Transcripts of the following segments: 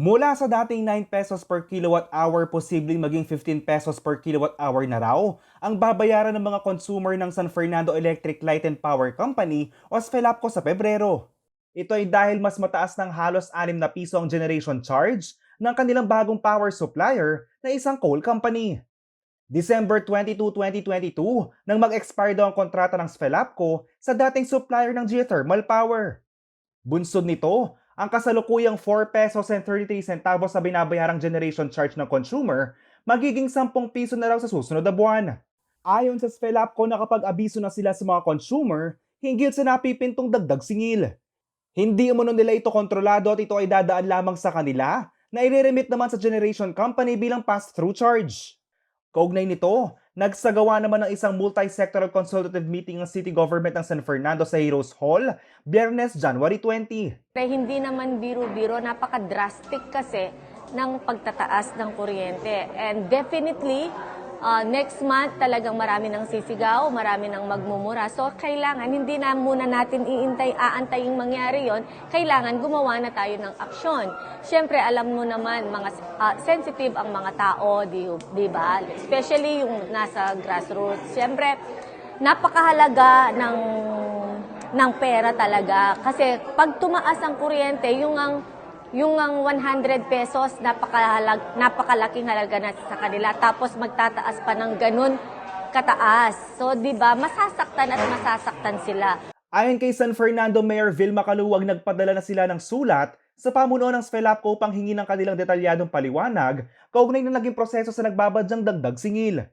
Mula sa dating 9 pesos per kilowatt hour, posibleng maging 15 pesos per kilowatt hour na raw ang babayaran ng mga consumer ng San Fernando Electric Light and Power Company o SFELAPCO sa Pebrero. Ito ay dahil mas mataas ng halos 6 na piso ang generation charge ng kanilang bagong power supplier na isang coal company. December 22, 2022 nang mag-expire daw ang kontrata ng SFELAPCO sa dating supplier ng geothermal power. Bunsod nito, ang kasalukuyang 4 pesos and 33 centavos na binabayarang generation charge ng consumer, magiging 10 piso na raw sa susunod na buwan. Ayon sa SFELAPCO, nakapag-abiso na sila sa mga consumer hinggil sa napipintong dagdag singil. Hindi umano nila ito kontrolado at ito ay dadaan lamang sa kanila na ireremit naman sa generation company bilang pass-through charge. Kaugnay nito, nagsagawa naman ng isang multi-sectoral consultative meeting ng City Government ng San Fernando sa Heroes Hall, Biyernes, January 20. Hindi naman biro-biro, napaka-drastic kasi ng pagtataas ng kuryente. And definitely, next month talagang marami ng sisigaw, marami ng magmumura. So kailangan, hindi na muna natin aantayin mangyari yon. Kailangan gumawa na tayo ng aksyon. Siyempre, alam mo naman, mga sensitive ang mga tao, di ba? Especially yung nasa grassroots. Siyempre, napakahalaga ng pera talaga. Kasi pag tumaas ang kuryente, yung ang 100 pesos, napakalaking halaga na sa kanila. Tapos magtataas pa ng ganun kataas. So, di ba, masasaktan sila. Ayon kay San Fernando Mayor Vilma Caluwag, nagpadala na sila ng sulat sa pamunuan ng SFELAPCO upang hingi ng kanilang detalyadong paliwanag kaugnay na naging proseso sa nagbabadyang dagdag singil.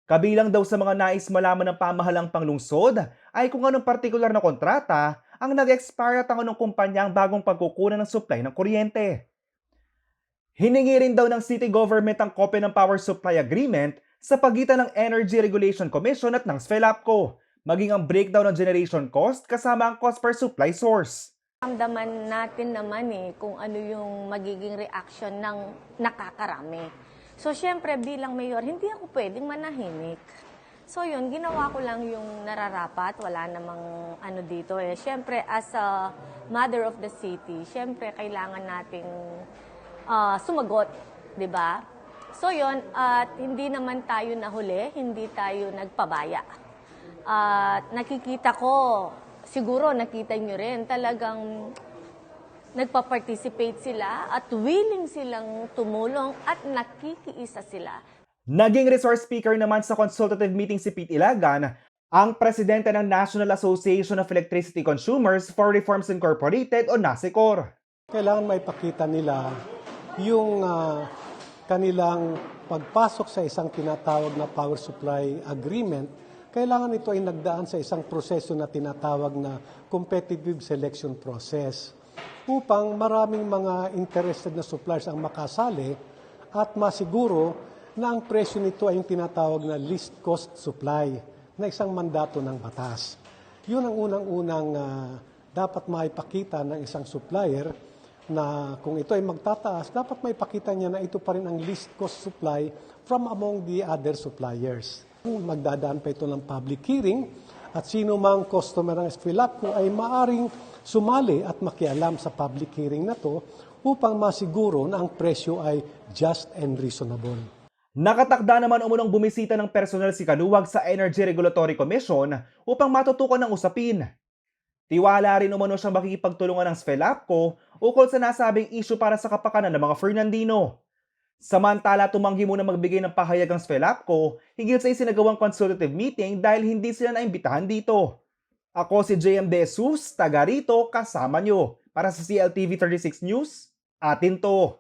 Kabilang daw sa mga nais malaman ng pamahalang panglungsod ay kung anong partikular na kontrata ang nag-expire at ang anong kumpanya ang bagong pagkukunan ng supply ng kuryente. Hiningi rin daw ng city government ang kopya ng power supply agreement sa pagitan ng Energy Regulation Commission at ng SFELAPCO, maging ang breakdown ng generation cost kasama ang cost per supply source. Ramdaman natin naman kung ano yung magiging reaction ng nakakarami. So, syempre, bilang mayor, hindi ako pwedeng manahimik. So, yun, ginawa ko lang yung nararapat. Wala namang ano dito Syempre, as a mother of the city, syempre, kailangan nating sumagot, di ba? So, yun, at hindi naman tayo nahuli, hindi tayo nagpabaya. At nakikita ko, siguro nakita nyo rin, talagang nagpa-participate sila at willing silang tumulong at nakikiisa sila. Naging resource speaker naman sa consultative meeting si Pete Ilagan, ang presidente ng National Association of Electricity Consumers for Reforms Incorporated o NASECOR. Kailangan maipakita nila yung kanilang pagpasok sa isang tinatawag na power supply agreement. Kailangan ito ay nagdaan sa isang proseso na tinatawag na competitive selection process upang maraming mga interested na suppliers ang makasali at masiguro na ang presyo nito ay yung tinatawag na least cost supply na isang mandato ng batas. Yun ang unang-unang dapat maipakita ng isang supplier na kung ito ay magtataas, dapat maipakita niya na ito pa rin ang least cost supply from among the other suppliers. Magdadaan pa ito ng public hearing at sino mang customer ng SFELAPCO ay maaring sumali at makialam sa public hearing na to upang masiguro na ang presyo ay just and reasonable. Nakatakda naman umunong bumisita ng personal si Caluwag sa Energy Regulatory Commission upang matutukan ng usapin. Tiwala rin umano siyang makikipagtulungan ng SFELAPCO ukol sa nasabing issue para sa kapakanan ng mga Fernandino. Samantala, tumanggi muna magbigay ng pahayag ang SFELAPCO higit sa isinagawang consultative meeting dahil hindi sila naimbitahan dito. Ako si JM De Jesus, taga rito, kasama nyo. Para sa CLTV 36 News, atin to.